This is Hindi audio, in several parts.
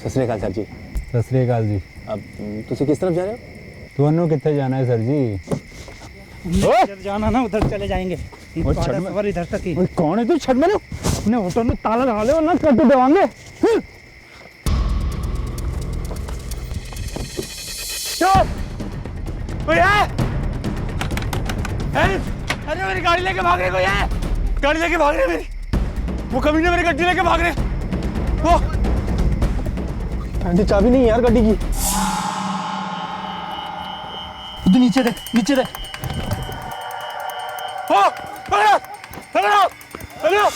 सत श्री अकाल सर जी। सत श्री अकाल जी। अब तुसी किस तरफ जा रहे हो? ਤੁਹਾਨੂੰ कितने जाना है सर जी? उधर जाना ना, उधर चले जाएंगे। सफर इधर तक ही। कौन है तू? छड़ मैंने अपने होटल में ताला लगा ले वरना कट देवांगे। कोई है? अरे मेरी गाड़ी लेके भाग रहे, कोई है? गाड़ी लेके भाग रहे मेरी, वो कमीने मेरी गड्डी लेके भाग रहे। वो आंटी चाबी नहीं यार गड्डी की। तू नीचे देख, नीचे देख। हो हेलो हेलो हेलो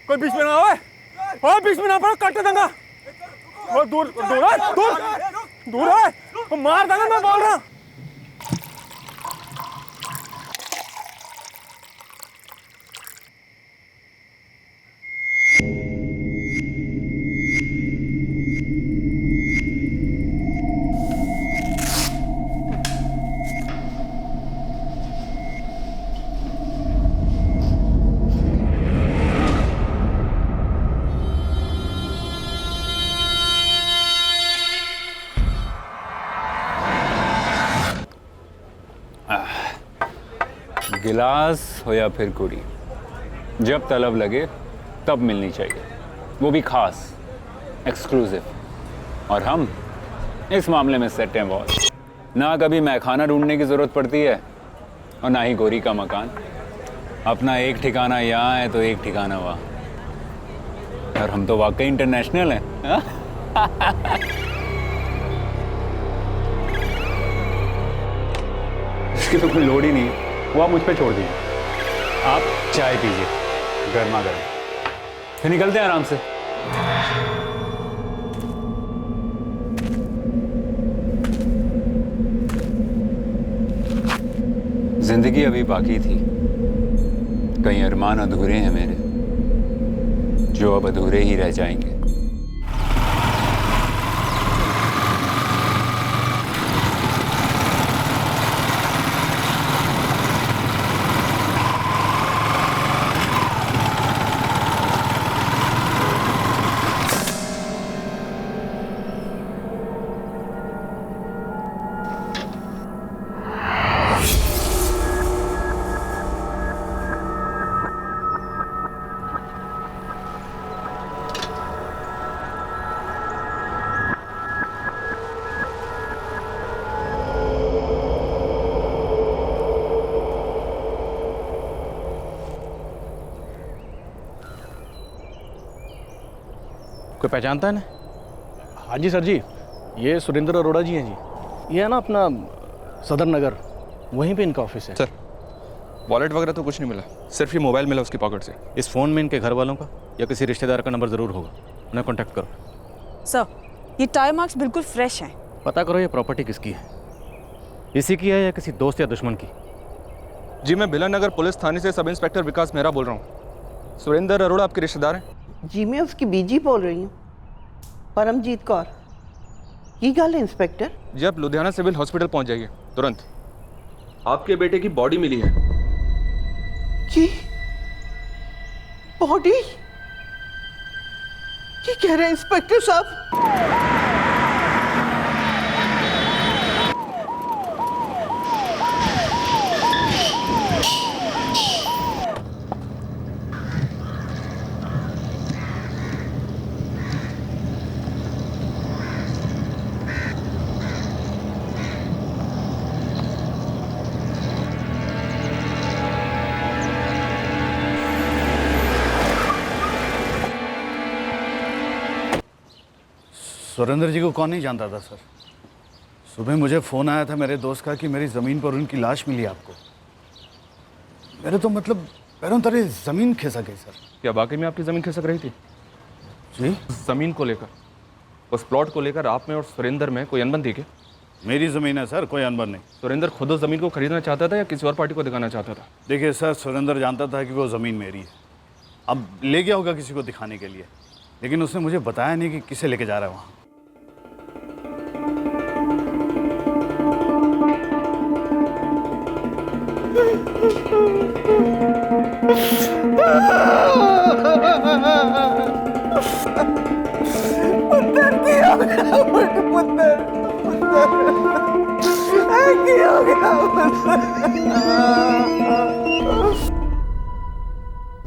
कोई बीच में ना आवे, और बीच में ना पड़ा, काट देंगा। वो दूर दूर है, दूर दूर है, वो मार देंगा, मैं बोल रहा हूँ। गिलास हो या फिर कुड़ी, जब तलब लगे तब मिलनी चाहिए, वो भी खास, एक्सक्लूसिव। और हम इस मामले में सेट हैं बॉस। ना कभी मैखाना ढूंढने की ज़रूरत पड़ती है और ना ही गोरी का मकान। अपना एक ठिकाना यहाँ है तो एक ठिकाना वहाँ, और हम तो वाकई इंटरनेशनल हैं। इसकी तो कोई लोड ही नहीं है, वो आप मुझ पे छोड़ दीजिए। आप चाय पीजिए गर्मा गर्म, फिर निकलते हैं आराम से। जिंदगी अभी बाकी थी, कई अरमान अधूरे हैं मेरे, जो अब अधूरे ही रह जाएंगे। कोई पहचानता है ना? हाँ जी सर जी, ये सुरेंद्र अरोड़ा जी हैं जी। ये है ना अपना सदर नगर, वहीं पे इनका ऑफिस है। सर वॉलेट वगैरह तो कुछ नहीं मिला, सिर्फ ये मोबाइल मिला उसकी पॉकेट से। इस फ़ोन में इनके घर वालों का या किसी रिश्तेदार का नंबर ज़रूर होगा, उन्हें कॉन्टैक्ट करो। सर, ये टायर मार्क्स बिल्कुल फ्रेश हैं। पता करो ये प्रॉपर्टी किसकी है, इसी की है या किसी दोस्त या दुश्मन की। जी मैं बिलन नगर पुलिस थाने से सब इंस्पेक्टर विकास मेहरा बोल रहा हूँ। सुरेंद्र अरोड़ा आपके रिश्तेदार हैं? जी मैं उसकी बीजी बोल रही हूँ, परमजीत कौर। की गल है इंस्पेक्टर? जी आप लुधियाना सिविल हॉस्पिटल पहुँच जाइए तुरंत, आपके बेटे की बॉडी मिली है। की बॉडी? की कह रहे हैं इंस्पेक्टर साहब? सुरेंद्र जी को कौन नहीं जानता था सर। सुबह मुझे फ़ोन आया था मेरे दोस्त का कि मेरी ज़मीन पर उनकी लाश मिली आपको। मेरे तो मतलब पैरों तले ज़मीन खिसक गई सर। क्या वाकई में आपकी ज़मीन खिसक रही थी? जी ज़मीन को लेकर, उस प्लॉट को लेकर आप में और सुरेंद्र में कोई अनबन थी क्या? मेरी ज़मीन है सर, कोई अनबन नहीं। सुरेंद्र खुद उस ज़मीन को खरीदना चाहता था या किसी और पार्टी को दिखाना चाहता था? देखिए सर, सुरेंद्र जानता था कि वो ज़मीन मेरी है। अब ले गया होगा किसी को दिखाने के लिए, लेकिन उसने मुझे बताया नहीं कि किसे लेके जा रहा है वहाँ।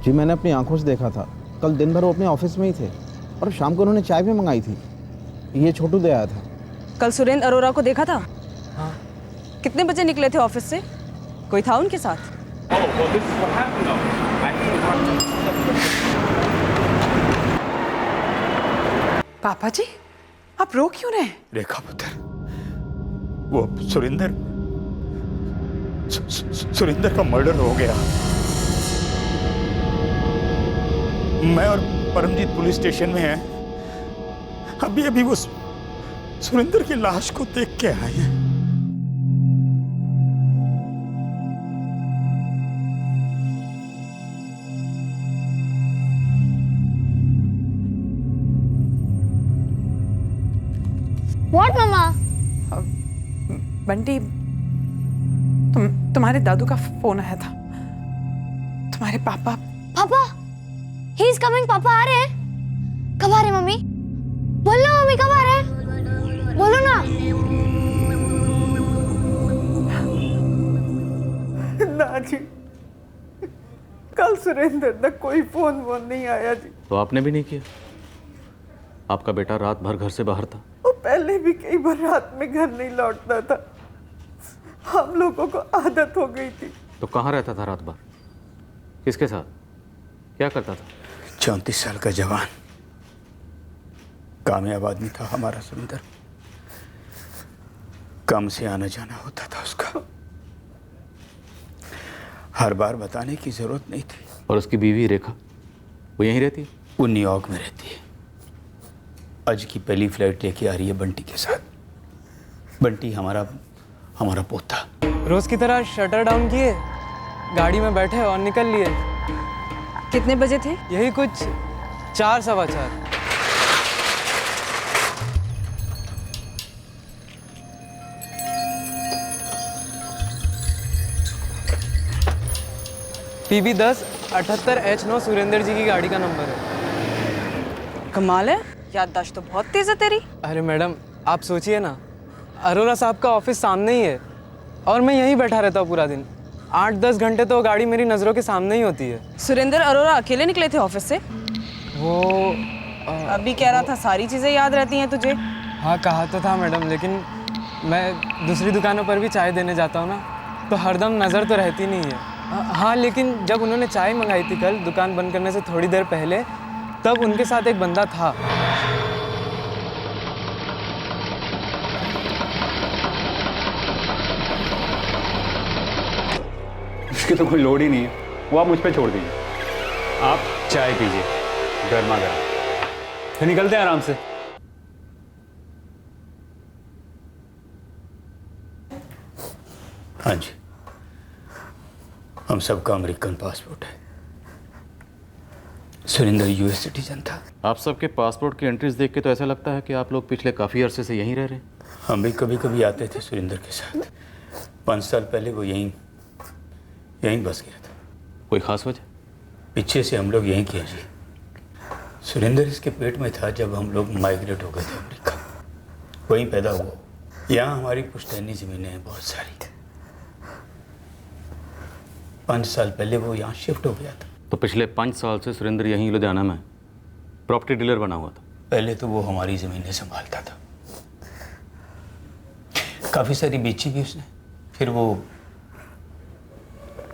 जी मैंने अपनी आंखों से देखा था। कल दिन भर वो अपने ऑफिस में ही थे और शाम को उन्होंने चाय भी मंगाई थी। ये छोटू दे आया था। कल सुरेंद्र अरोरा को देखा था? हाँ। कितने बजे निकले थे ऑफिस से? कोई था उनके साथ? पापा जी, आप रो क्यों रहे? रेखा पुत्र, वो सुरेंद्र का मर्डर हो गया। मैं और परमजीत पुलिस स्टेशन में हैं। अभी वो सुरेंद्र की लाश को देख के आए हैं। What, मामा? बंटी, तुम्हारे दादू का फोन आया था। तुम्हारे पापा। पापा, he is coming. पापा आ रहे हैं। कब आ रहे हैं मम्मी? बोलो मम्मी, कब आ रहे हैं? बोलो ना। ना जी, कल सुरेंद्र का कोई फोन नहीं आया जी। तो आपने भी नहीं किया? आपका बेटा रात भर घर से बाहर था। वो पहले भी कई बार रात में घर नहीं लौटता था। हम लोगों को आदत हो गई थी। तो कहाँ रहता था रात भर? किसके साथ? क्या करता था? 34 साल का जवान, कामयाब आदमी था हमारा सुरेंद्र। काम से आना जाना होता था उसका। हर बार बताने की जरूरत नहीं थी। और उसकी बीवी रेखा, वो यहीं रहती है? वो न्यूयॉर्क में रहती है। आज की पहली फ्लाइट लेके आ रही है बंटी के साथ। बंटी हमारा पोता। रोज की तरह शटर डाउन किए, गाड़ी में बैठे और निकल लिए। कितने बजे थे? यही कुछ 4 सवा 4। PB 10 78H9 सुरेंद्र जी की गाड़ी का नंबर है। कमाल है, याददाश्त तो बहुत तेज है तेरी। अरे मैडम, आप सोचिए ना, अरोरा साहब का ऑफिस सामने ही है और मैं यहीं बैठा रहता हूँ पूरा दिन। 8-10 घंटे तो गाड़ी मेरी नज़रों के सामने ही होती है। सुरेंद्र अरोरा अकेले निकले थे ऑफिस से? वो अभी कह रहा था सारी चीज़ें याद रहती हैं तुझे। हाँ, कहा तो था मैडम, लेकिन मैं दूसरी दुकानों पर भी चाय देने जाता हूँ ना, तो हरदम नज़र तो रहती नहीं है। हाँ, लेकिन जब उन्होंने चाय मंगाई थी कल दुकान बंद करने से थोड़ी देर पहले, तब उनके साथ एक बंदा था। इसकी तो कोई लोड ही नहीं है, वो आप मुझ पे छोड़ दीजिए। आप चाय पीजिए गर्मा गर्म, फिर निकलते हैं आराम से। हाँ जी, हम सबका अमेरिकन पासपोर्ट है। सुरेंद्र US सिटीजन था। आप सबके पासपोर्ट की एंट्रीज देख के तो ऐसा लगता है कि आप लोग पिछले काफ़ी अरसे से यहीं रह रहे हैं। हम भी कभी कभी आते थे सुरेंद्र के साथ। 5 साल पहले वो यहीं बस गया था। कोई ख़ास वजह? पीछे से हम लोग यहीं किए जी। सुरेंद्र इसके पेट में था जब हम लोग माइग्रेट हो गए थे अमेरिका। वहीं पैदा हुआ। यहाँ हमारी पुश्तैनी ज़मीनें हैं बहुत सारी। 5 साल पहले वो यहाँ शिफ्ट हो गया था। तो पिछले 5 साल से सुरेंद्र यहीं लुधियाना में प्रॉपर्टी डीलर बना हुआ था। पहले तो वो हमारी ज़मीनें संभालता था। काफ़ी सारी बेची भी उसने, फिर वो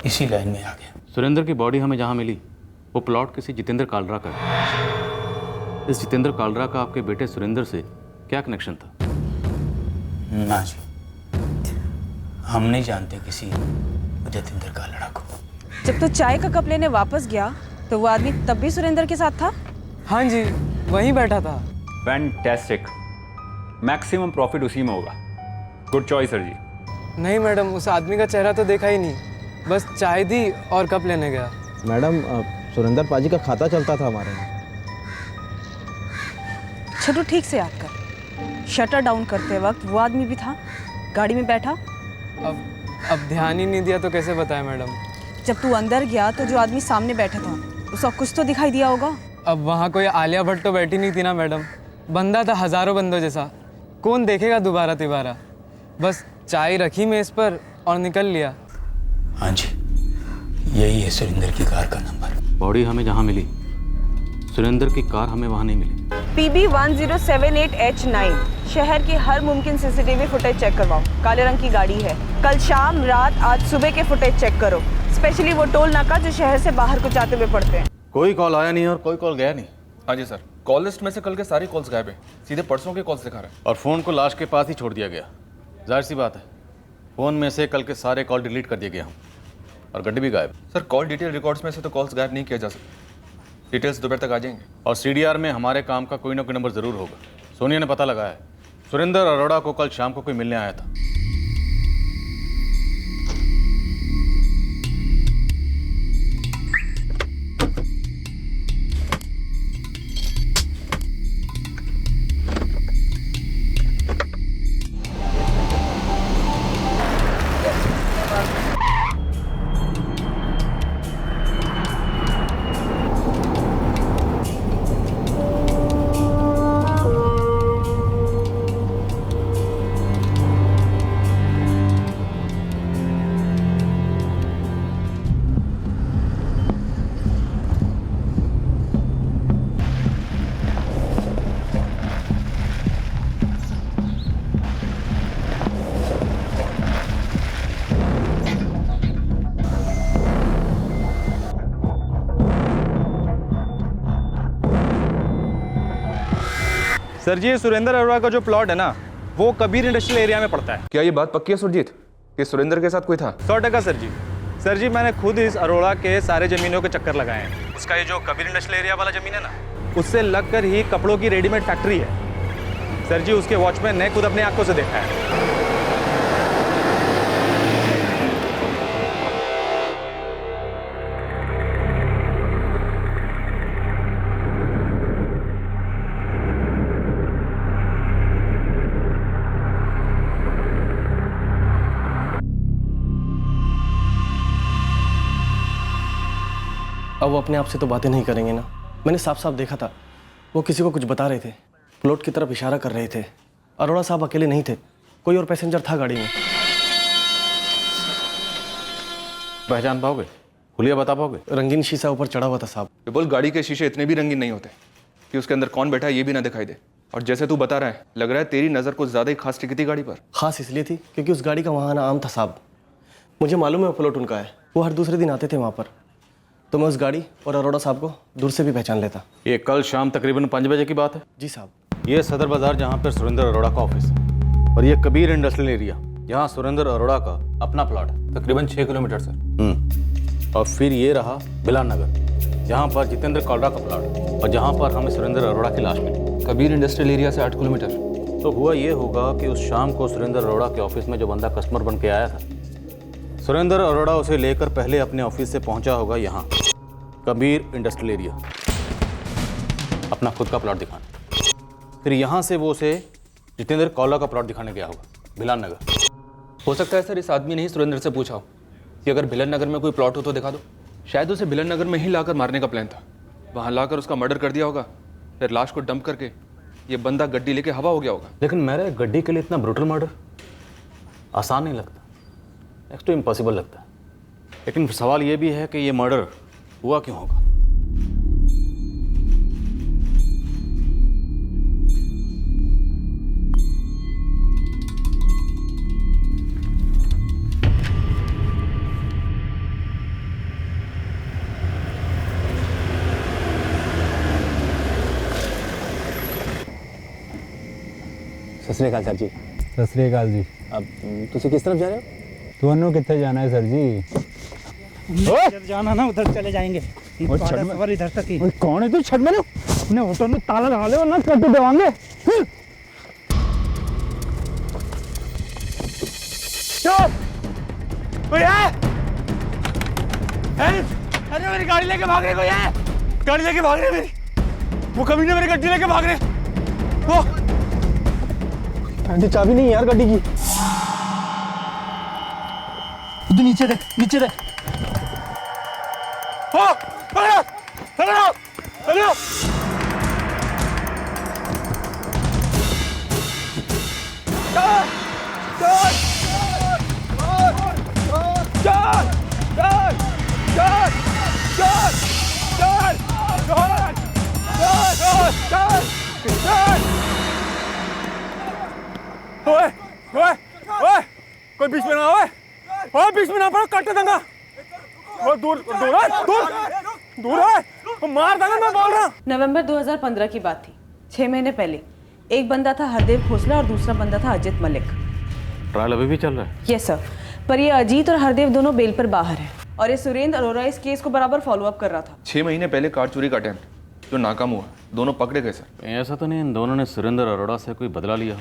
इसी लाइन में आ गया। सुरेंद्र की बॉडी हमें जहाँ मिली वो प्लॉट किसी जितेंद्र कालरा का है। इस जितेंद्र कालरा का आपके बेटे सुरेंद्र से क्या कनेक्शन था? ना जी, हम नहीं जानते किसी जितेंद्र कालरा को। जब तो चाय का कप लेने वापस गया तो वो आदमी तब भी सुरेंद्र के साथ था? हाँ जी, वहीं बैठा था। फैंटास्टिक, मैक्सिमम प्रॉफिट उसी में होगा। गुड चॉइस सर जी। नहीं मैडम, उस आदमी का चेहरा तो देखा ही नहीं, बस चाय दी और कप लेने गया। मैडम सुरेंद्र पाजी का खाता चलता था हमारे यहाँ। छोटू ठीक से याद कर, शटर डाउन करते वक्त वो आदमी भी था, गाड़ी में बैठा। अब ध्यान ही नहीं दिया तो कैसे बताएं मैडम। जब तू अंदर गया तो जो आदमी सामने बैठा था उसका कुछ तो दिखाई दिया होगा। अब वहाँ कोई आलिया भट्ट तो बैठी नहीं थी ना मैडम, बंदा था हजारों बंदों जैसा, कौन देखेगा दोबारा तिबारा। बस चाय रखी मेज पर और निकल लिया। हाँ जी, यही है सुरेंद्र की कार का नंबर। बॉडी हमें जहाँ मिली, सुरेंद्र की कार हमें वहाँ नहीं मिली। PB 1078H9 शहर की हर मुमकिन सीसीटीवी फुटेज चेक करवाओ। काले रंग की गाड़ी है। कल शाम, रात, आज सुबह के फुटेज चेक करो, स्पेशली वो टोल नाका जो शहर से बाहर को जाते हुए पड़ते हैं। कोई कॉल आया नहीं और कोई कॉल गया नहीं। हाँ जी सर, कॉल लिस्ट में से कल के सारी कॉल्स गायब हैं, सीधे परसों के कॉल्स दिखा रहे हैं। और फ़ोन को लाश के पास ही छोड़ दिया गया। जाहिर सी बात है, फ़ोन में से कल के सारे कॉल डिलीट कर दिए गए हम, और गड्डी भी गायब। सर कॉल डिटेल रिकॉर्ड्स में से तो कॉल्स गायब नहीं किया जा सकता, डिटेल्स दोपहर तक आ जाएंगे। और CDR में हमारे काम का कोई ना कोई नंबर ज़रूर होगा। सोनिया ने पता लगाया है, सुरेंद्र अरोड़ा को कल शाम को कोई मिलने आया था। सर जी, सुरेंद्र अरोड़ा का जो प्लॉट है ना, वो कबीर इंडस्ट्रियल एरिया में पड़ता है। क्या ये बात पक्की है सुरजीत कि सुरेंद्र के साथ कोई था? 100% सर जी। सर जी, मैंने खुद इस अरोड़ा के सारे ज़मीनों के चक्कर लगाए हैं। उसका ये जो कबीर इंडस्ट्रियल एरिया वाला ज़मीन है ना, उससे लगकर ही कपड़ों की रेडीमेड फैक्ट्री है। सर जी, उसके वॉचमैन ने खुद अपनी आंखों से देखा है। अब वो अपने आप से तो बातें नहीं करेंगे ना। मैंने साफ साफ देखा था, वो किसी को कुछ बता रहे थे, प्लॉट की तरफ इशारा कर रहे थे। अरोड़ा साहब अकेले नहीं थे, कोई और पैसेंजर था गाड़ी में। पहचान पाओगे? हुलिया बता पाओगे? रंगीन शीशा ऊपर चढ़ा हुआ था साहब। बोल, गाड़ी के शीशे इतने भी रंगीन नहीं होते कि उसके अंदर कौन बैठा है ये भी ना दिखाई दे। और जैसे तू बता रहा है, लग रहा है तेरी नज़र कुछ ज़्यादा ही खास टिकी थी गाड़ी पर। खास इसलिए थी क्योंकि उस गाड़ी का वहाँ आना आम था साहब। मुझे मालूम है वो प्लॉट उनका है, वो हर दूसरे दिन आते थे वहाँ पर, तो मैं उस गाड़ी और अरोड़ा साहब को दूर से भी पहचान लेता। ये कल शाम तकरीबन 5 बजे की बात है। जी साहब। ये सदर बाज़ार जहाँ पर सुरेंद्र अरोड़ा का ऑफिस है, और ये कबीर इंडस्ट्रियल एरिया जहाँ सुरेंद्र अरोड़ा का अपना प्लॉट है, तकरीबन 6 किलोमीटर सर। और फिर ये रहा बिलान नगर, जहाँ पर जितेंद्र कॉलरा का प्लॉट है और जहाँ पर हमें सुरेंद्र अरोड़ा की लाश मिली। कबीर इंडस्ट्रियल एरिया से 8 किलोमीटर। तो हुआ ये होगा कि उस शाम को सुरेंद्र अरोड़ा के ऑफिस में जो बंदा कस्टमर बन के आया था, सुरेंद्र अरोड़ा उसे लेकर पहले अपने ऑफिस से पहुंचा होगा यहाँ कबीर इंडस्ट्रियल एरिया, अपना खुद का प्लॉट दिखाने। फिर यहाँ से वो उसे जितेंद्र कॉलरा का प्लॉट दिखाने गया होगा भिलान नगर। हो सकता है सर इस आदमी ने ही सुरेंद्र से पूछा हो कि अगर भिलन नगर में कोई प्लॉट हो तो दिखा दो। शायद उसे भिलन नगर में ही लाकर मारने का प्लान था, वहाँ लाकर उसका मर्डर कर दिया होगा, फिर लाश को डंप करके ये बंदा गड्डी लेके हवा हो गया होगा। लेकिन मेरे गड्डी के लिए इतना ब्रूटल मर्डर आसान नहीं लगता, नेक्स्ट टू इम्पॉसिबल लगता है। लेकिन सवाल ये भी है कि ये मर्डर हुआ क्यों होगा। सत श्री अकाल सर जी। सत श्री अकाल जी। अब तुसी किस तरफ जा रहे हो? ਤੁਹਾਨੂੰ कितने जाना है सर जी? उधर जाना ना, उधर चले जाएंगे। सवार इधर तक ही। कौन है तू? छठ मैंने अपने होटल में ताला लगा ले वरना कट देवांगे। चुप! कोई है? अरे मेरी गाड़ी लेके भाग रहे कोई है? गाड़ी लेके भाग रहे मेरी। वो कमीने मेरी गड्डी लेके भाग रहे। वो आंटी चाबी नहीं यार गाड़ी की। तू नीचे दे, नीचे दे। हो! पकड़ो! पकड़ो! पकड़ो! कोई बीच में ना आवे। ओए बीच में ना पड़ो, काट दूंगा। वो दूर दूर है, दूर दूर है, वो मार देगा। मैं बोल रहा हूँ। नवंबर 2015 की बात थी। 6 महीने पहले एक बंदा था हरदेव खोसला और दूसरा बंदा था अजित मलिक। ट्रायल अभी भी चल रहा है? यस सर, पर ये अजीत और हरदेव दोनों बेल पर बाहर हैं और ये सुरेंद्र अरोड़ा इस केस को बराबर फॉलो अप कर रहा था। 6 महीने पहले कार चोरी का अटेम्प्ट जो नाकाम हुआ, दोनों पकड़े गए सर। ऐसा तो नहीं इन दोनों ने सुरेंद्र अरोड़ा से कोई बदला लिया?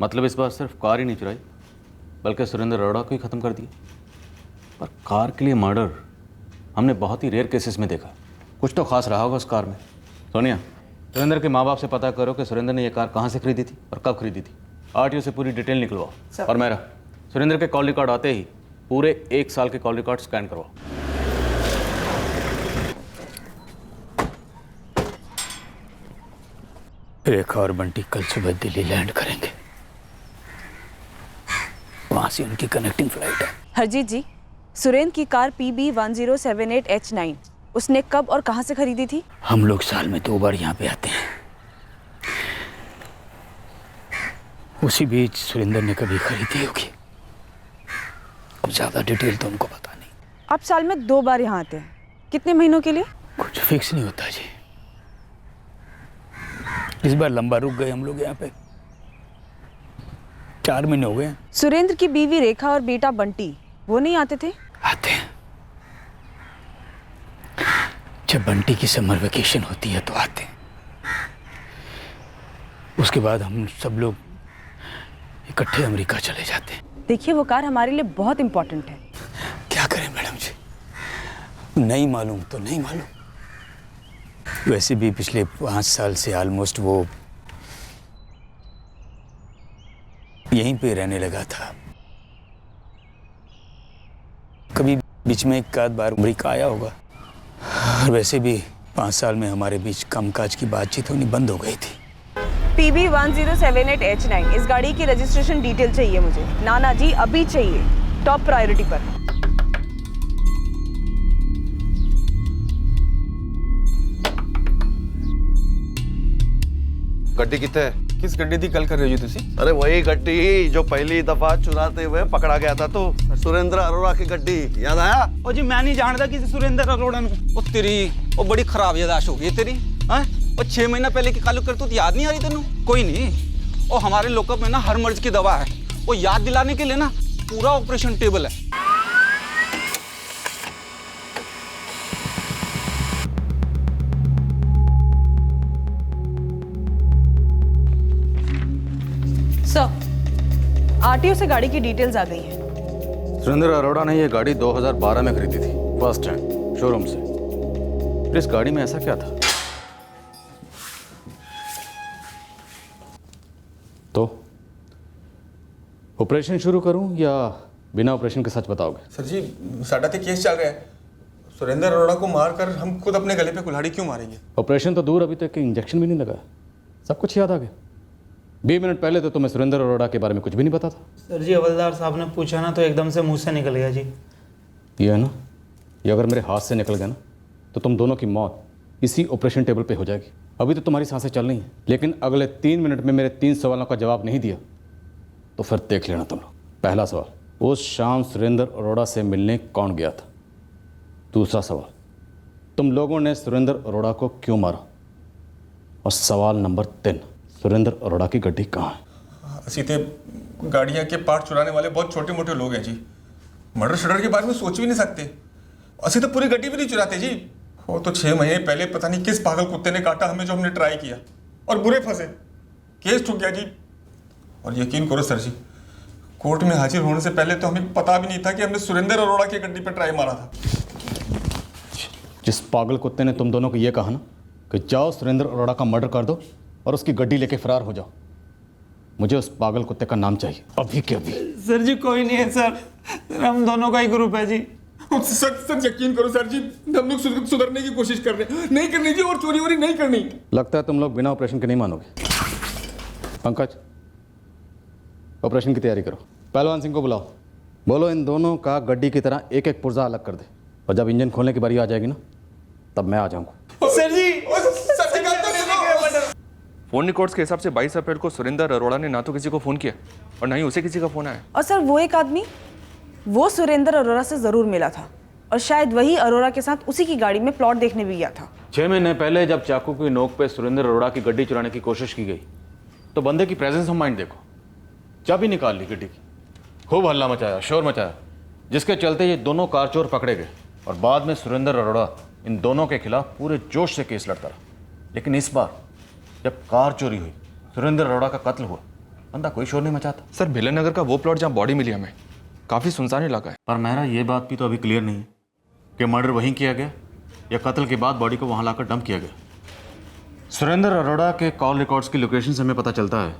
मतलब इस बार सिर्फ कार ही नहीं चुराई बल्कि सुरेंद्र अरोड़ा को ही ख़त्म कर दिया। पर कार के लिए मर्डर हमने बहुत ही रेयर केसेस में देखा। कुछ तो खास रहा होगा उस कार में। सोनिया, सुरेंद्र के माँ बाप से पता करो कि सुरेंद्र ने यह कार कहाँ से खरीदी थी और कब खरीदी थी। आरटीओ से पूरी डिटेल निकलवाओ। और मेरा सुरेंद्र के कॉल रिकॉर्ड आते ही पूरे 1 साल के कॉल रिकॉर्ड स्कैन करवाओ। रेखा और बंटी कल सुबह दिल्ली लैंड करेंगे। वहां से उनकी कनेक्टिंग फ्लाइट है। हरजीत जी, सुरेंद्र की कार PB1078H9 उसने कब और कहां से खरीदी थी? हम लोग साल में 2 बार यहाँ पे आते हैं। उसी बीच सुरेंद्र ने कभी खरीदी होगी। अब ज्यादा डिटेल तो उनको पता नहीं। आप साल में 2 बार यहाँ आते हैं, कितने महीनों के लिए? कुछ फिक्स नहीं होता जी। इस बार लंबा रुक गए हम लोग यहाँ पे। 4 महीने हो गए। सुरेंद्र की बीवी रेखा और बेटा बंटी वो नहीं आते थे? आते हैं। जब बंटी की समर वेकेशन होती है तो आते हैं। उसके बाद हम सब लोग इकट्ठे अमेरिका चले जाते हैं। देखिए, वो कार हमारे लिए बहुत इंपॉर्टेंट है। क्या करें मैडम जी, नहीं मालूम तो नहीं मालूम। वैसे भी पिछले 5 साल से ऑलमोस्ट वो यहीं पे रहने लगा था। कभी बीच में 1 बार अमेरिका आया होगा। और वैसे भी 5 साल में हमारे बीच कामकाज की बातचीत होनी बंद हो गई थी। PB1078H9 इस गाड़ी की रजिस्ट्रेशन डिटेल चाहिए मुझे। नाना जी अभी चाहिए, टॉप प्रायोरिटी पर। गड्डी कितने है? किस गड्डी दी गल कर रहे हो जी तुसी? अरे वही गड्डी जो पहली दफा चुराते हुए पकड़ा गया था तो सुरेंद्र अरोड़ा की गड्डी, याद आया? ओ जी मैं नहीं जानता किसी सुरेंद्र अरोड़ा ने। ओ तेरी ओ बड़ी खराब यादाश्त हो गई तेरी। हैं? ओ 6 महीना पहले की कालू करतूत याद नहीं आ रही तेनू? कोई नहीं, ओ हमारे लॉकअप में ना हर मर्ज की दवा है। वो याद दिलाने के लिए ना पूरा ऑपरेशन टेबल है। सर, आरटीओ से गाड़ी की डिटेल्स आ गई हैं। सुरेंद्र अरोड़ा ने यह गाड़ी 2012 में खरीदी थी, फर्स्ट हैंड शोरूम से। फिर इस गाड़ी में ऐसा क्या था? तो ऑपरेशन शुरू करूं या बिना ऑपरेशन के सच बताओगे? सर जी, साडा ते केस चल रहा है। सुरेंद्र अरोड़ा को मारकर हम खुद अपने गले पे कुल्हाड़ी क्यों मारेंगे? ऑपरेशन तो दूर, अभी तक इंजेक्शन भी नहीं लगा। सब कुछ याद आ गया। 20 मिनट पहले तो तुम्हें सुरेंद्र अरोड़ा के बारे में कुछ भी नहीं पता था। सर जी, हवलदार साहब ने पूछा ना तो एकदम से मुंह से निकल गया जी। ये है ना, ये अगर मेरे हाथ से निकल गया ना तो तुम दोनों की मौत इसी ऑपरेशन टेबल पे हो जाएगी। अभी तो तुम्हारी सांसें चल रही हैं, लेकिन अगले 3 मिनट में मेरे 3 सवालों का जवाब नहीं दिया तो फिर देख लेना तुम लोग। पहला सवाल, उस शाम सुरेंद्र अरोड़ा से मिलने कौन गया था? दूसरा सवाल, तुम लोगों ने सुरेंद्र अरोड़ा को क्यों मारा? और सवाल नंबर 3, सुरेंद्र अरोड़ा की गड्डी कहाँ है? सीधे गाड़ियाँ के पार्ट चुराने वाले बहुत छोटे मोटे लोग हैं जी। मर्डर शर्डर के बारे में सोच भी नहीं सकते। असि तो पूरी गड्डी भी नहीं चुराते जी। वो तो 6 महीने पहले पता नहीं किस पागल कुत्ते ने काटा हमें, जो हमने ट्राई किया और बुरे फंसे। केस ठुक गया जी। और यकीन करो सर जी, कोर्ट में हाजिर होने से पहले तो हमें पता भी नहीं था कि हमने सुरेंद्र अरोड़ा की गड्डी पर ट्राई मारा था। जिस पागल कुत्ते ने तुम दोनों को ये कहा ना कि जाओ सुरेंद्र अरोड़ा का मर्डर कर दो और उसकी गड्डी लेके फरार हो जाओ, मुझे उस पागल कुत्ते का नाम चाहिए अभी के अभी। सर जी कोई नहीं है सर, हम दोनों का ही ग्रुप है जी। सर यकीन करो सर जी, हम लोग सुधरने की कोशिश कर रहे हैं, नहीं करनी जी और चोरी वोरी नहीं करनी। लगता है तुम लोग बिना ऑपरेशन के नहीं मानोगे। पंकज, ऑपरेशन की तैयारी करो। पहलवान सिंह को बुलाओ, बोलो इन दोनों का गड्डी की तरह एक एक पुर्जा अलग कर दे, और जब इंजन खोलने की बारी आ जाएगी ना तब मैं आ जाऊंगा। सर जी फोन रिकॉर्ड्स के हिसाब से 22 अप्रैल को सुरेंद्र अरोड़ा ने ना तो किसी को फोन किया और ना ही उसे किसी का फोन आया। और सर वो एक आदमी वो सुरेंद्र अरोड़ा से जरूर मिला था और शायद वही अरोड़ा के साथ उसी की गाड़ी में प्लॉट देखने भी गया था। 6 महीने पहले जब चाकू की नोक पे सुरेंद्र अरोड़ा की गड्डी चुराने की कोशिश की गई तो बंदे की प्रेजेंस ऑफ माइंड देखो, चाबी निकाल ली गड्डी की, खूब हल्ला मचाया, शोर मचाया, जिसके चलते ये दोनों कार चोर पकड़े गए और बाद में सुरेंद्र अरोड़ा इन दोनों के खिलाफ पूरे जोश से केस लड़ता रहा। लेकिन इस बार जब कार चोरी हुई, सुरेंद्र अरोड़ा का कत्ल हुआ, बंदा कोई शोर नहीं मचाता। सर भिलन नगर का वो प्लॉट जहाँ बॉडी मिली हमें काफी सुनसान इलाका है। पर मेरा ये बात भी तो अभी क्लियर नहीं है कि मर्डर वहीं किया गया या कत्ल के बाद बॉडी को वहां लाकर डंप किया गया। सुरेंद्र अरोड़ा के कॉल रिकॉर्ड्स की लोकेशन से हमें पता चलता है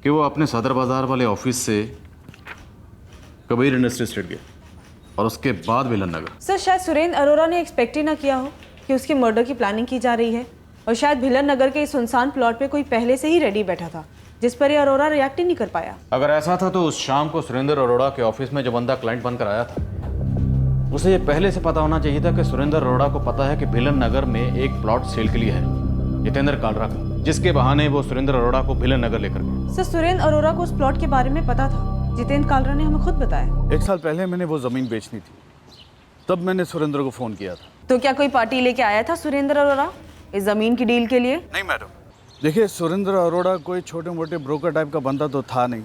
कि वो अपने सदर बाजार वाले ऑफिस से कबीर इंडस्ट्री स्ट्रीट गए और उसके बाद विलन नगर। सर शायद सुरेंद्र अरोड़ा ने एक्सपेक्ट ही ना किया हो कि उसके मर्डर की प्लानिंग की जा रही है और शायद भिलन नगर के इस सुनसान प्लॉट पे कोई पहले से ही रेडी बैठा था जिस पर ये अरोड़ा रिएक्ट ही नहीं कर पाया। अगर ऐसा था तो उस शाम को सुरेंद्र अरोड़ा के ऑफिस में जो बंदा क्लाइंट बनकर आया था उसे ये पहले से पता होना चाहिए था कि सुरेंद्र अरोड़ा को पता है कि भिलन नगर में एक प्लॉट सेल के लिए है जितेंद्र कालरा का, जिसके बहाने वो सुरेंद्र अरोड़ा को भिलन नगर लेकर गए। सर सुरेंद्र अरोड़ा को उस प्लॉट के बारे में पता था, जितेंद्र कालरा ने हमें खुद बताया। 1 साल पहले मैंने वो जमीन बेचनी थी, तब मैंने सुरेंद्र को फोन किया था। तो क्या कोई पार्टी लेके आया था सुरेंद्र अरोड़ा इस जमीन की डील के लिए? नहीं मैडम, देखिए सुरेंद्र अरोड़ा कोई छोटे मोटे ब्रोकर टाइप का बंदा तो था नहीं,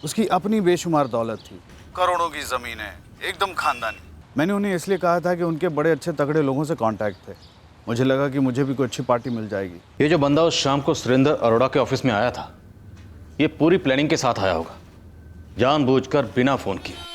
उसकी अपनी बेशुमार दौलत थी, करोड़ों की ज़मीन है, एकदम खानदानी। मैंने उन्हें इसलिए कहा था कि उनके बड़े अच्छे तगड़े लोगों से कांटेक्ट थे, मुझे लगा कि मुझे भी कोई अच्छी पार्टी मिल जाएगी। ये जो बंदा उस शाम को सुरेंद्र अरोड़ा के ऑफिस में आया था ये पूरी प्लानिंग के साथ आया होगा, जानबूझकर बिना फोन किए।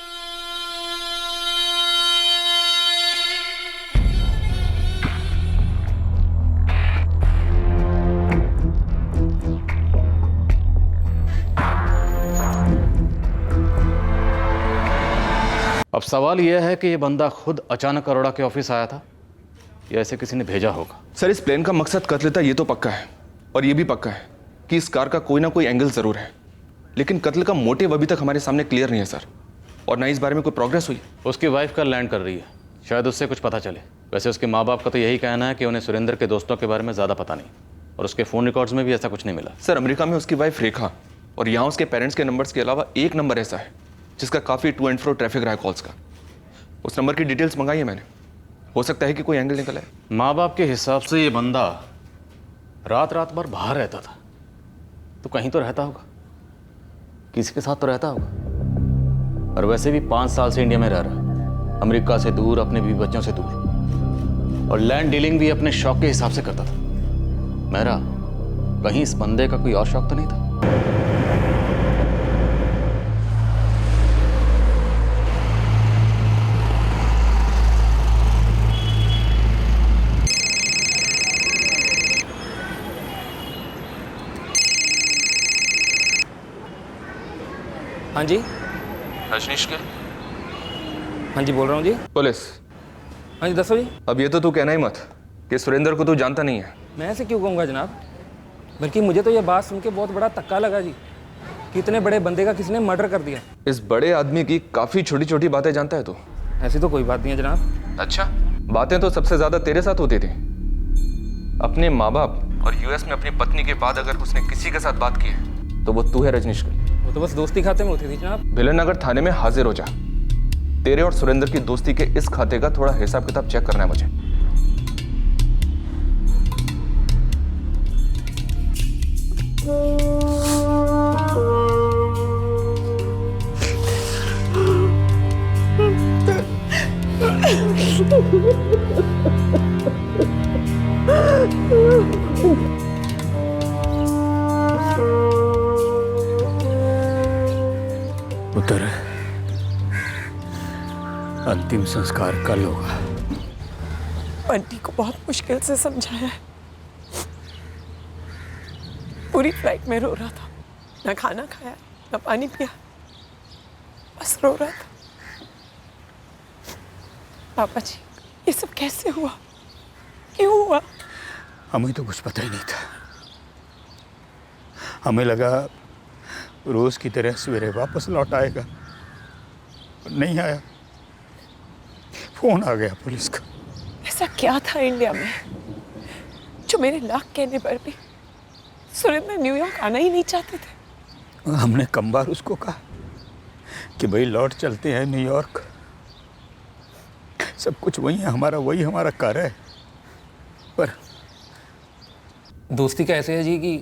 अब सवाल यह है कि ये बंदा खुद अचानक अरोड़ा के ऑफिस आया था या ऐसे किसी ने भेजा होगा। सर इस प्लान का मकसद कत्ल था ये तो पक्का है, और ये भी पक्का है कि इस कार का कोई ना कोई एंगल जरूर है, लेकिन कत्ल का मोटिव अभी तक हमारे सामने क्लियर नहीं है सर, और ना इस बारे में कोई प्रोग्रेस हुई। उसकी वाइफ कल लैंड कर रही है, शायद उससे कुछ पता चले। वैसे उसके माँ बाप का तो यही कहना है कि उन्हें सुरेंद्र के दोस्तों के बारे में ज़्यादा पता नहीं, और उसके फ़ोन रिकॉर्ड्स में भी ऐसा कुछ नहीं मिला। सर अमेरिका में उसकी वाइफ रेखा और यहाँ उसके पेरेंट्स के नंबर्स के अलावा एक नंबर ऐसा है जिसका काफ़ी टू एंड फ्रो ट्रैफिक रहा है कॉल्स का। उस नंबर की डिटेल्स मंगाई है मैंने, हो सकता है कि कोई एंगल निकला है। माँ बाप के हिसाब से ये बंदा रात रात भर बाहर रहता था, तो कहीं तो रहता होगा, किसी के साथ तो रहता होगा। और वैसे भी 5 साल से इंडिया में रह रहा है, अमेरिका से दूर, अपने बीवी बच्चों से दूर, और लैंड डीलिंग भी अपने शौक के हिसाब से करता था। मेरा कहीं इस बंदे का कोई और शौक तो नहीं था? हाँ जी रजनीश के? हाँ जी बोल रहा हूँ जी। पुलिस? हाँ जी दसो जी। अब ये तो तू कहना ही मत कि सुरेंद्र को तू जानता नहीं है। मैं ऐसे क्यों कहूँगा जनाब, बल्कि मुझे तो ये बात सुन के बहुत बड़ा धक्का लगा जी कि इतने बड़े बंदे का किसने मर्डर कर दिया। इस बड़े आदमी की काफ़ी छोटी छोटी बातें जानता है तू। ऐसी तो कोई बात नहीं है जनाब। अच्छा, बातें तो सबसे ज़्यादा तेरे साथ होती थी। अपने माँ बाप और यूएस में अपनी पत्नी के बाद अगर उसने किसी के साथ बात की है तो वो तू है रजनीश के। वो तो बस दोस्ती खाते में होती थी जनाब। भिलन नगर थाने में हाजिर हो जा, तेरे और सुरेंद्र की दोस्ती के इस खाते का थोड़ा हिसाब किताब चेक करना है मुझे। पुत्र, अंतिम संस्कार कल होगा। बंटी को बहुत मुश्किल से समझाया है। पूरी फ्लाइट में रो रहा था, ना खाना खाया ना पानी पिया, बस रो रहा था। पापा जी, ये सब कैसे हुआ, क्यों हुआ? हमें तो कुछ पता ही नहीं था। हमें लगा रोज की तरह सवेरे वापस लौट आएगा, नहीं आया। फोन आ गया पुलिस का। ऐसा क्या था इंडिया में जो मेरे लाख कहने पर भी सुरेंद्र न्यूयॉर्क आना ही नहीं चाहते थे? हमने कम बार उसको कहा कि भाई लौट चलते हैं न्यूयॉर्क, सब कुछ वही है, वही हमारा घर है। पर दोस्ती का ऐसे है जी कि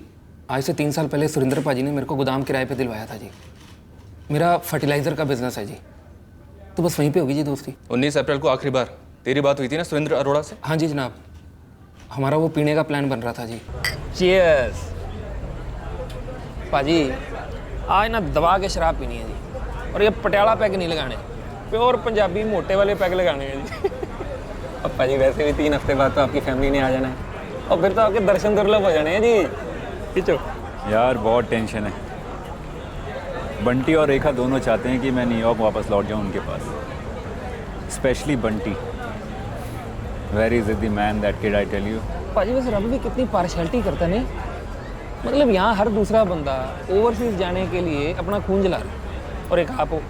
आज से 3 साल पहले सुरेंद्र पाजी ने मेरे को गोदाम किराए पे दिलवाया था जी। मेरा फर्टिलाइज़र का बिजनेस है जी, तो बस वहीं पे होगी जी दोस्ती। 19 अप्रैल को आखिरी बार तेरी बात हुई थी ना सुरेंद्र अरोड़ा से? हाँ जी जनाब, हमारा वो पीने का प्लान बन रहा था जी। चीयर्स पाजी, आज ना दबा के शराब पीनी है जी, और ये पटियाला पैग नहीं लगाने, प्योर पंजाबी मोटे वाले पैग लगाने हैं जी। अब पाजी वैसे भी 3 हफ्ते बाद तो आपकी फैमिली ने आ जाना है, और फिर तो आपके दर्शन दुर्लभ हो जाने हैं जी। खींचो यार, बहुत टेंशन है। बंटी और रेखा दोनों चाहते हैं कि मैं न्यूयॉर्क वापस लौट जाऊं उनके पास, specially Bunty. Where is the man that kid, I tell you. पाजी बस रब भी कितनी पार्शलिटी करता नहीं, मतलब यहाँ हर दूसरा बंदा ओवरसीज जाने के लिए अपना खून जला रहा है, और एक आप हो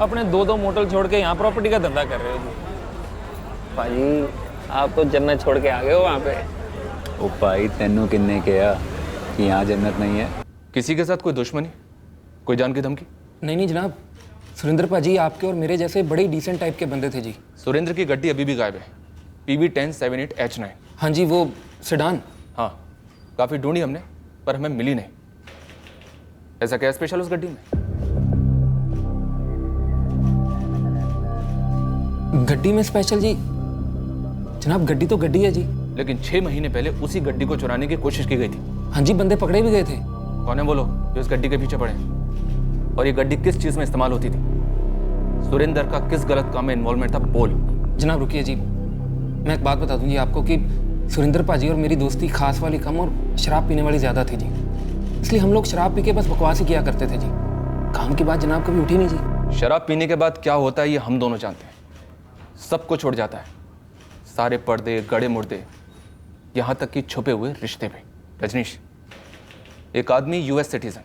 अपने 2 मोटल छोड़ के यहाँ प्रॉपर्टी का धंधा कर रहे हो जी। पाजी आप तो जन्नत छोड़ के आ गए हो वहाँ पे। ओ भाई, तेनू किन्ने कहा कि यहाँ जन्नत नहीं है? किसी के साथ कोई दुश्मनी, कोई जान की धमकी? नहीं जनाब, सुरेंद्र पाजी आपके और मेरे जैसे बड़े डिसेंट टाइप के बंदे थे जी। सुरेंद्र की गड्डी अभी भी गायब है, PB1078H9। हाँ जी, वो सेडान। हाँ, काफ़ी ढूंढी हमने पर हमें मिली नहीं। ऐसा क्या स्पेशल उस गड्डी में? गड्डी में स्पेशल जी? जनाब गड्डी तो गड्डी है जी। लेकिन 6 महीने पहले उसी गड्डी को चुराने की कोशिश की गई थी। हाँ जी, बंदे पकड़े भी गए थे। कौन है वो लोग जो इस गड्डी के पीछे पड़े? और ये गड्डी किस चीज़ में इस्तेमाल होती थी? सुरेंद्र का किस गलत काम में इन्वॉल्वमेंट था? बोल। जनाब रुकिए जी, मैं एक बात बता दूंगी आपको कि सुरेंद्र पाजी और मेरी दोस्ती खास वाली कम और शराब पीने वाली ज़्यादा थी जी। इसलिए हम लोग शराब पी के बस बकवास ही किया करते थे जी, काम की बात जनाब कभी उठी नहीं जी। शराब पीने के बाद क्या होता है ये हम दोनों जानते हैं। सब कुछ उड़ जाता है, सारे पर्दे, गड़े मुर्दे, यहाँ तक कि छुपे हुए रिश्ते भी। रजनीश, एक आदमी US सिटीजन,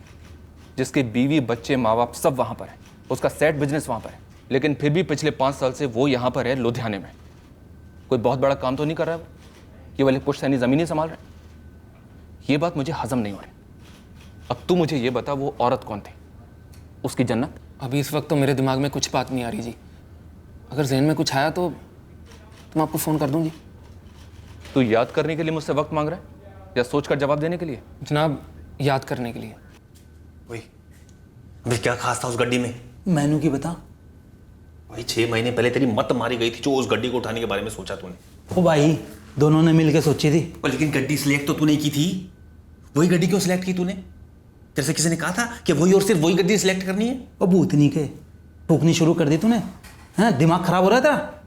जिसके बीवी बच्चे माँ बाप सब वहाँ पर है, उसका सेट बिजनेस वहाँ पर है, लेकिन फिर भी पिछले 5 साल से वो यहाँ पर है लुधियाने में। कोई बहुत बड़ा काम तो नहीं कर रहा है वो, केवल एक पुश्तैनी ज़मीन ही संभाल रहा है। ये बात मुझे हजम नहीं हो रही। अब तू मुझे ये बता, वो औरत कौन थी? उसकी जन्नत? अभी इस वक्त तो मेरे दिमाग में कुछ बात नहीं आ रही जी। अगर जहन में कुछ आया तो मैं आपको फ़ोन कर दूँ जी। तू याद करने के लिए मुझसे वक्त मांग रहा है या सोच कर जवाब देने के लिए? जनाब याद करने के लिए। वही अभी क्या खास था उस गड्डी में? मैनू की बता भाई, 6 महीने पहले तेरी मत मारी गई थी जो उस गड्डी को उठाने के बारे में सोचा तूने। ओ भाई, दोनों ने मिलकर सोची थी। लेकिन गड्डी सिलेक्ट तो तूने की थी, वही गड्डी क्यों सिलेक्ट की तूने? तेरे से किसी ने कहा था कि वही और सिर्फ वही गड्डी सिलेक्ट करनी है? ओ भूतनी के फूकनी शुरू कर दी तूने, हैं? दिमाग खराब हो रहा था?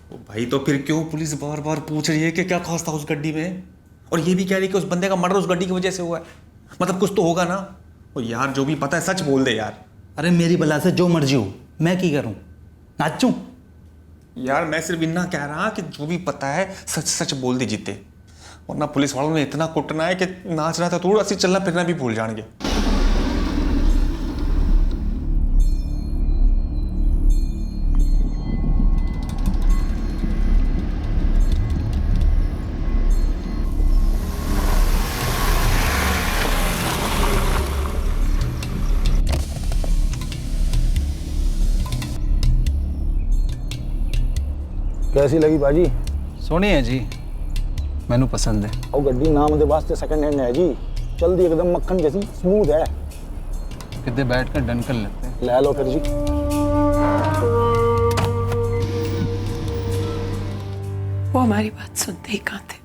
ओ भाई, तो फिर क्यों पुलिस बार बार पूछ रही है कि क्या खास था उस गड्डी में, और ये भी कह रही है कि उस बंदे का मर्डर उस गड्डी की वजह से हुआ है? मतलब कुछ तो होगा ना। ओ यार, जो भी पता है सच बोल दे यार। अरे मेरी बला से जो मर्जी हो, मैं की करूं, नाचूं? यार मैं सिर्फ इतना कह रहा कि जो भी पता है सच सच बोल दे जीते, वरना पुलिस वालों ने इतना कुटना है कि नाचना था थोड़ा सी, चलना फिरना भी भूल जाएंगे। कैसी लगी बाजी? सोनी है जी, मैनू पसंद है। और गड्डी नाम दे वास्ते सेकंड हैंड है जी, चल दी एकदम मक्खन जैसी, स्मूथ है। कितने बैठ कर डन कर लेते हैं। ले लो फिर जी। वो हमारी बात सुनते ही कहाँ थे।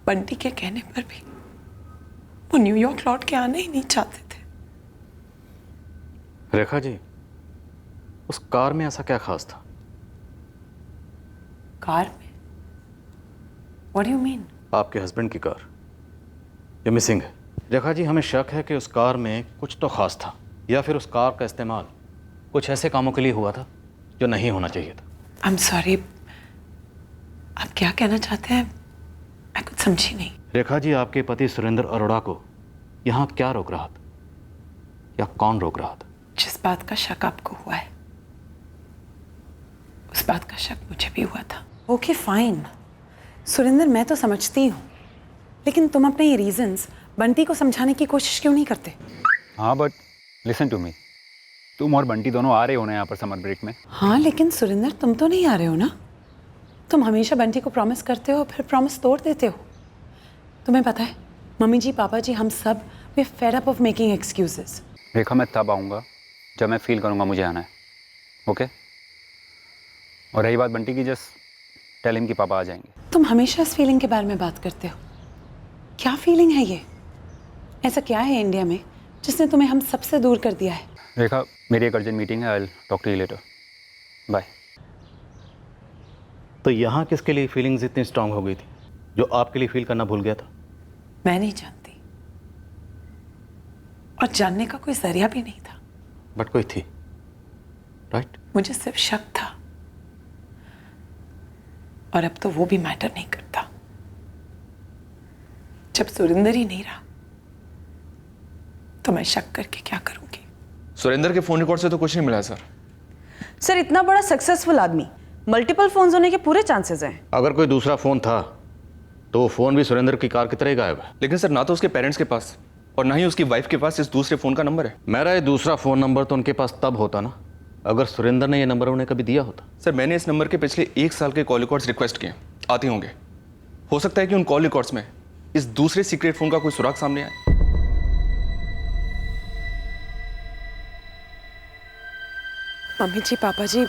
बंटी के कहने पर भी वो न्यूयॉर्क लौट के आना ही नहीं चाहते थे। रेखा जी, उस कार में ऐसा क्या खास था? कार में? What do you mean? आपके हस्बैंड की कार ये मिसिंग है। रेखा जी, हमें शक है कि उस कार में कुछ तो खास था, या फिर उस कार का इस्तेमाल कुछ ऐसे कामों के लिए हुआ था जो नहीं होना चाहिए था। I'm sorry, आप क्या कहना चाहते हैं? मैं कुछ समझी नहीं। रेखा जी, आपके पति सुरेंद्र अरोड़ा को यहाँ क्या रोक रहा था, या कौन रोक रहा था? जिस बात का शक आपको हुआ है उस बात का शक मुझे भी हुआ था। ओके फाइन सुरेंद्र, मैं तो समझती हूँ, लेकिन तुम अपने ये रीजंस बंटी को समझाने की कोशिश क्यों नहीं करते? हाँ बट लिसन टू मी, तुम और बंटी दोनों आ रहे हो ना यहाँ पर समर ब्रेक में? हाँ लेकिन सुरेंद्र, तुम तो नहीं आ रहे हो ना। तुम हमेशा बंटी को प्रॉमिस करते हो फिर प्रॉमिस तोड़ देते हो। तुम्हें पता है मम्मी जी, पापा जी, हम सब we fed up of making excuses. Rekha, मैं तब आऊँगा जब मैं फील करूँगा मुझे आना है, ओके? और रही बात बंटी की, जस्ट टेल हिम कि पापा आ जाएंगे। तुम हमेशा इस फीलिंग के बारे में बात करते हो। क्या फीलिंग है ये? ऐसा क्या है इंडिया में जिसने तुम्हें हम सबसे दूर कर दिया है? रेखा, मेरी एक अर्जेंट मीटिंग है, I will talk to you later, bye. तो यहाँ किसके लिए फीलिंग्स इतनी स्ट्रांग हो गई थी जो आपके लिए फील करना भूल गया था? मैं नहीं जानती, और जानने का कोई जरिया भी नहीं था। बट कोई थी, राइट? मुझे सिर्फ शक था, और अब तो वो भी मैटर नहीं करता। जब सुरेंद्र ही नहीं रहा तो मैं शक करके क्या करूंगी? सुरेंद्र के फोन रिकॉर्ड से तो कुछ नहीं मिला सर। सर, इतना बड़ा सक्सेसफुल आदमी, मल्टीपल फोन्स होने के पूरे चांसेस हैं। अगर कोई दूसरा फोन था तो वो फोन भी सुरेंद्र की कार की तरह ही गायब है। लेकिन सर, ना तो उसके पेरेंट्स के पास और ना ही उसकी वाइफ के पास इस दूसरे फोन का नंबर है। मेरा ये दूसरा फोन नंबर तो उनके पास तब होता ना अगर सुरेंद्र ने ये नंबर उन्हें कभी दिया होता। सर, मैंने इस नंबर के पिछले 1 साल के कॉल रिकॉर्ड्स रिक्वेस्ट किए, आते होंगे। हो सकता है कि उन कॉल रिकॉर्ड्स में इस दूसरे सीक्रेट फोन का कोई सुराग सामने आए। मम्मी जी, पापा जी,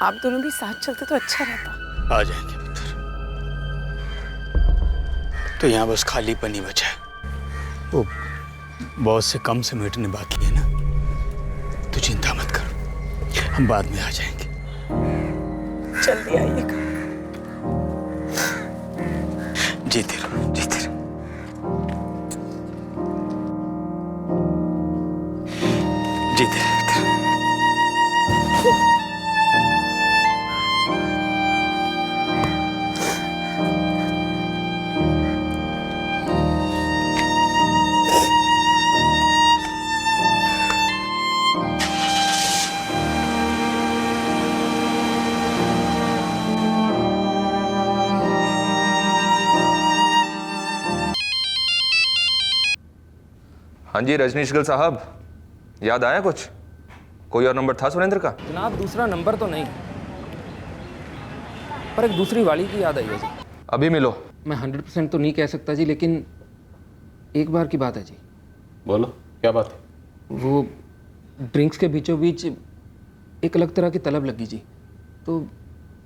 आप दोनों भी साथ चलते तो अच्छा रहता। आ जाएंगे पुत्र, तो यहाँ बस खालीपन ही बचा है। वो बहुत से कम से मिटने बाकी है ना, तो चिंता मत करो, हम बाद में आ जाएंगे। जल्दी आइएगा। जीते रहो, जीते रहो। जीते रहो। हाँ जी रजनीश गिल साहब, याद आया कुछ? कोई और नंबर था सुरेंद्र का? जनाब, दूसरा नंबर तो नहीं, पर एक दूसरी वाली की याद आई है जी। अभी मिलो। मैं 100% तो नहीं कह सकता जी, लेकिन एक बार की बात है जी। बोलो, क्या बात है? वो ड्रिंक्स के बीचों बीच एक अलग तरह की तलब लगी जी, तो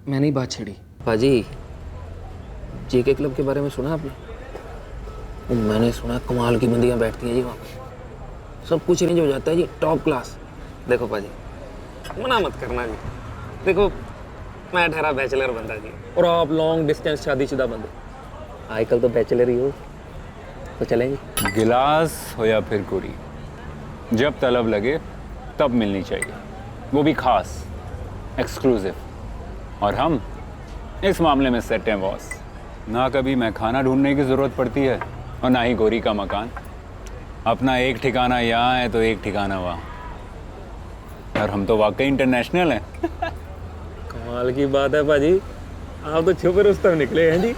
मैंने ही बात छेड़ी। पाजी, जेके क्लब के बारे में सुना आपने? मैंने सुना कमाल की बंदियाँ बैठती हैं जी वहाँ पर, सब कुछ अरेंज हो जाता है जी, टॉप क्लास। देखो पाजी, मना मत करना जी, देखो मैं ठहरा बैचलर बंदा जी, और आप लॉन्ग डिस्टेंस शादीशुदा बंदे, आजकल तो बैचलर ही हो, तो चलेंगे। गिलास हो या फिर कुड़ी, जब तलब लगे तब मिलनी चाहिए, वो भी खास, एक्सक्लूसिव। और हम इस मामले में सेट हैं बॉस। ना कभी मैं खाना ढूंढने की ज़रूरत पड़ती है और ना ही गोरी का मकान। अपना एक ठिकाना यहाँ है तो एक ठिकाना वहाँ, और हम तो वाकई इंटरनेशनल हैं। कमाल की बात है पाजी, आप तो छुपे रुस्तम निकले हैं जी।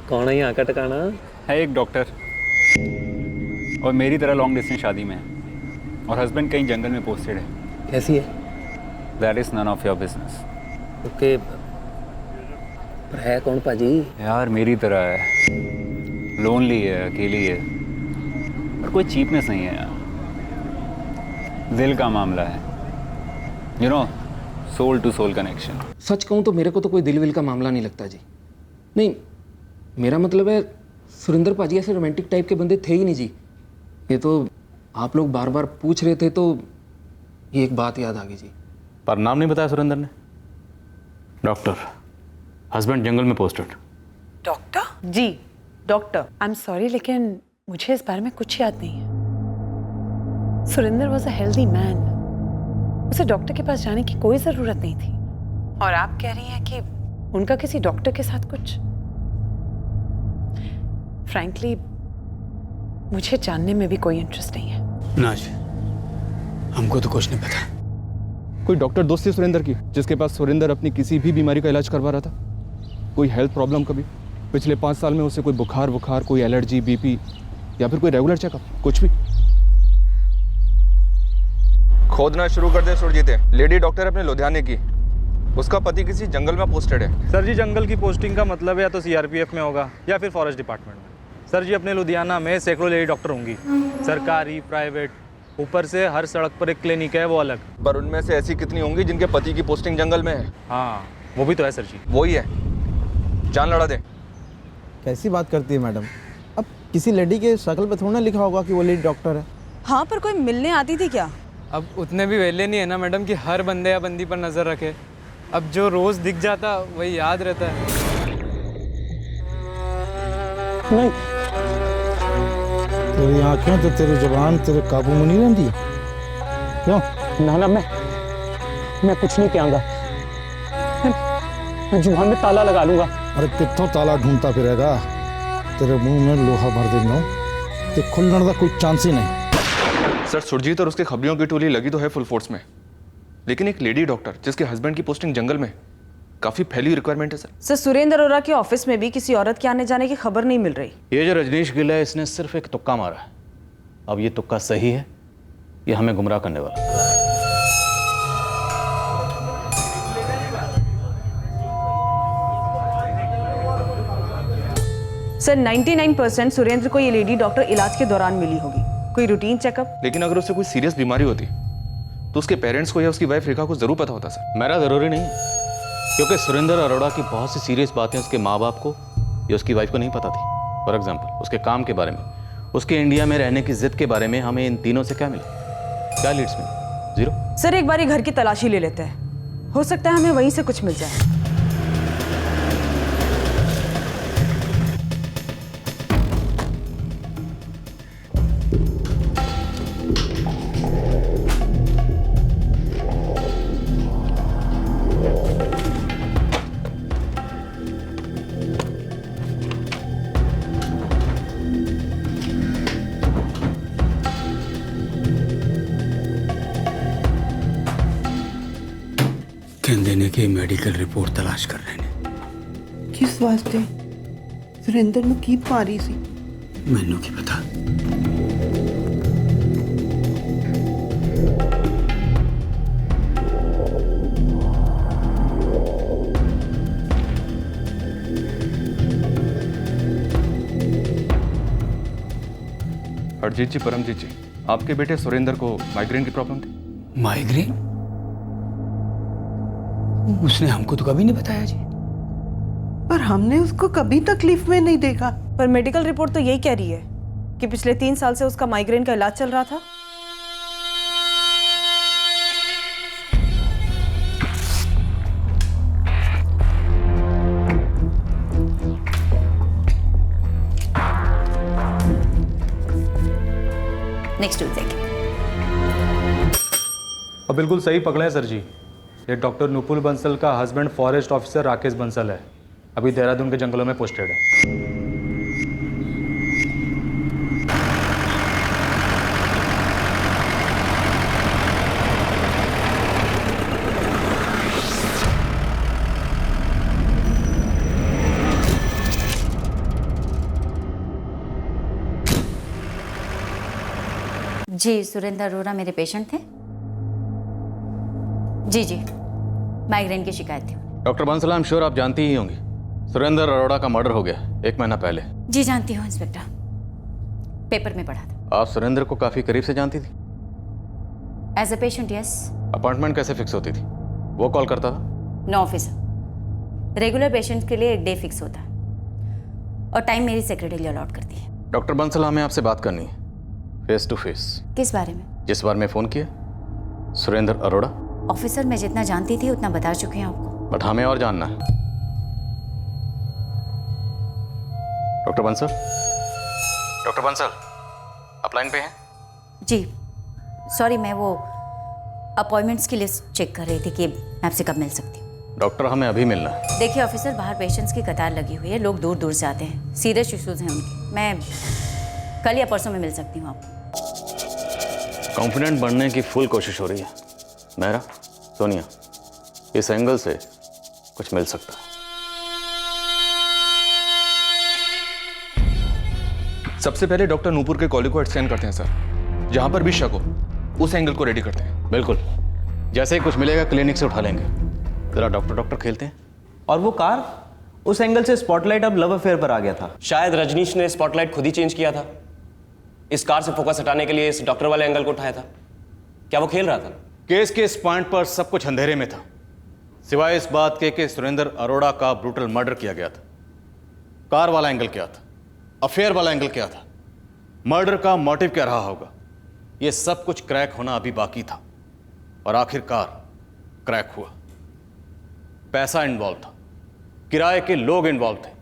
कौन है यहाँ का ठिकाना? है एक डॉक्टर, और मेरी तरह लॉन्ग डिस्टेंस शादी में है, और हस्बैंड कहीं जंगल में पोस्टेड है। कैसी है? That is none of your business. Okay, पर है कौन पाजी? यार मेरी तरह है, लोनली है, अकेली है, और कोई चीपनेस नहीं है यार, दिल का मामला है, you know, soul to soul connection. सच कहूँ तो मेरे को तो कोई दिल विल का मामला नहीं लगता जी। नहीं, मेरा मतलब है सुरेंद्र पाजी ऐसे रोमांटिक टाइप के बंदे थे ही नहीं जी, ये तो आप लोग बार बार पूछ रहे थे तो ये एक बात याद आ गई जी। पर नाम नहीं बताया सुरेंद्र ने। डॉक्टर, हस्बैंड जंगल में पोस्टेड। डॉक्टर? जी डॉक्टर। आई एम सॉरी लेकिन मुझे इस बारे में कुछ याद नहीं है। Surendra was a healthy man, उसे डॉक्टर के पास जाने की कोई ज़रूरत नहीं थी। और आप कह रही हैं कि उनका किसी डॉक्टर के साथ कुछ। फ्रैंकली मुझे जानने में भी कोई इंटरेस्ट नहीं है। ना जी, हमको तो कुछ नहीं पता। कोई डॉक्टर दोस्त थी सुरेंद्र की जिसके पास सुरेंद्र अपनी किसी भी बीमारी का इलाज करवा रहा था? कोई हेल्थ प्रॉब्लम कभी पिछले 5 साल में उसे कोई बुखार, कोई एलर्जी, बीपी या फिर कोई रेगुलर चेकअप, कुछ भी? खोदना शुरू कर दे सुरजीत। लेडी डॉक्टर अपने लुधियाने की, उसका पति किसी जंगल में पोस्टेड है। सर जी, जंगल की पोस्टिंग का मतलब है या तो सीआरपीएफ में होगा या फिर फॉरेस्ट डिपार्टमेंट में। सर जी, अपने लुधियाना में सैकड़ों लेडी डॉक्टर होंगी, सरकारी, प्राइवेट, ऊपर से हर सड़क पर एक क्लिनिक है वो अलग। पर उनमें से ऐसी कितनी होंगी जिनके पति की पोस्टिंग जंगल में है? हाँ, वो भी तो है सर जी। वही है, जान लड़ा दे। कैसी बात करती है मैडम? अब किसी लेडी के शक्ल पे थोड़ा ना लिखा होगा कि वो लेडी डॉक्टर है। हाँ, पर कोई मिलने आती थी क्या? अब उतने भी वेले नहीं है ना मैडम कि हर बंदे या बंदी पर नज़र रखे। अब जो रोज़ दिख जाता वही याद रहता है। नहीं, तेरी आंखें तो तेरी जुबान तेरे काबू में नहीं रहती क्यों? ना ना, मैं कुछ नहीं कहूँगा। मैं जुबान में ताला लगा लूँगा। अरे कितों ताला ढूंढता फिरेगा? तेरे मुंह में लोहा भर देना, ते खुलने का कोई चांस ही नहीं। सर, सुरजीत और उसके खबरियों की टोली लगी तो है फुल फोर्स में, लेकिन एक लेडी डॉक्टर जिसके हस्बैंड की पोस्टिंग जंगल में, काफी फैली रिक्वायरमेंट है सर। सर, सुरेंद्र अरोड़ा के ऑफिस में भी किसी औरत के आने जाने की खबर नहीं मिल रही। ये जो रजनीश गिल है, इसने सिर्फ एक तुक्का मारा है। अब ये तुक्का सही है, ये हमें गुमराह करने वाला। सर, 99% सुरेंद्र को ये लेडी डॉक्टर इलाज के दौरान मिली होगी, कोई रूटीन चेकअप। लेकिन अगर उसे कोई सीरियस बीमारी होती तो उसके पेरेंट्स को या उसकी वाइफ रेखा को जरूर पता होता सर। मेरा जरूरी नहीं है, क्योंकि सुरेंद्र अरोड़ा की बहुत सी सीरियस बातें उसके माँ बाप को या उसकी वाइफ को नहीं पता थी। फॉर एग्जाम्पल, उसके काम के बारे में, उसके इंडिया में रहने की जिद के बारे में हमें इन तीनों से क्या मिला? क्या लीड्स मिली? जीरो। सर, एक बारी घर की तलाशी ले लेते हैं, हो सकता है हमें वहीं से कुछ मिल जाए। देने की मेडिकल रिपोर्ट तलाश कर रहे हैं। किस वास्ते? सुरेंद्र ਨੂੰ ਕੀ ਮਾਰੀ ਸੀ? ਮੈਨੂੰ ਕੀ ਪਤਾ। हरजीत जी, परमजीत जी, आपके बेटे सुरेंद्र को माइग्रेन की प्रॉब्लम थी। माइग्रेन? उसने हमको तो कभी नहीं बताया जी। पर हमने उसको कभी तकलीफ में नहीं देखा। पर मेडिकल रिपोर्ट तो यही कह रही है कि पिछले 3 साल से उसका माइग्रेन का इलाज चल रहा था। Next week. अब बिल्कुल सही पकड़े हैं सर जी। ये डॉक्टर नुपुल बंसल का husband forest officer Rakesh Bansal है, अभी देहरादून के जंगलों में पोस्टेड है। जी, सुरेंद्र अरोड़ा मेरे पेशेंट थे। जी जी, माइग्रेन की शिकायत थी। Doctor Bansal, I am sure आप जानती ही होंगी, सुरेंद्र अरोड़ा का मर्डर हो गया 1 महीना पहले। जी जानती हूँ इंस्पेक्टर, पेपर में पढ़ा था। आप सुरेंद्र को काफी करीब से जानती थी? As a patient, yes. Appointment कैसे फिक्स होती थी? वो कॉल करता था? नो ऑफिसर, रेगुलर पेशेंट्स के लिए 1 डे फिक्स होता है और टाइम मेरी सेक्रेटरी अलॉट करती है। डॉक्टर बंसल, हमें आपसे बात करनी है। Face to face. किस बारे में? जिस बार मैं फोन किया, सुरेंद्र अरोड़ा। ऑफिसर, मैं जितना जानती थी उतना बता चुके हैं आपको। बट हमें और जानना है। डॉक्टर बंसल, डॉक्टर बंसल, आप लाइन पे हैं? जी सॉरी, मैं वो अपॉइंटमेंट्स की लिस्ट चेक कर रही थी कि मैं आपसे कब मिल सकती हूँ। डॉक्टर हमें अभी मिलना है। देखिए ऑफिसर, बाहर पेशेंट्स की कतार लगी हुई है, लोग दूर दूर से आते हैं, सीरियस इश्यूज हैं उनके। मैं कल या परसों में मिल सकती हूँ आपको। कॉन्फिडेंट बनने की फुल कोशिश हो रही है। मेहरा, सोनिया, इस एंगल से कुछ मिल सकता है। सबसे पहले डॉक्टर नूपुर के कॉलेज को स्कैन करते हैं सर। जहां पर भी शक हो उस एंगल को रेडी करते हैं। बिल्कुल, जैसे ही कुछ मिलेगा क्लिनिक से उठा लेंगे। जरा डॉक्टर खेलते हैं। और वो कार, उस एंगल से स्पॉटलाइट अब लव अफेयर पर आ गया था। शायद रजनीश ने स्पॉटलाइट खुद ही चेंज किया था। इस कार से फोकस हटाने के लिए इस डॉक्टर वाले एंगल को उठाया था। क्या वो खेल रहा था? केस के इस पॉइंट पर सब कुछ अंधेरे में था, सिवाय इस बात के कि सुरेंद्र अरोड़ा का ब्रूटल मर्डर किया गया था। कार वाला एंगल क्या था, अफेयर वाला एंगल क्या था, मर्डर का मोटिव क्या रहा होगा, यह सब कुछ क्रैक होना अभी बाकी था। और आखिरकार क्रैक हुआ। पैसा इन्वॉल्व था, किराए के लोग इन्वॉल्व थे,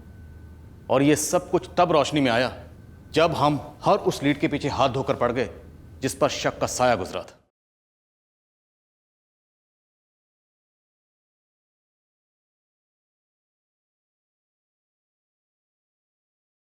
और यह सब कुछ तब रोशनी में आया जब हम हर उस लीड के पीछे हाथ धोकर पड़ गए जिस पर शक का साया गुजरा था।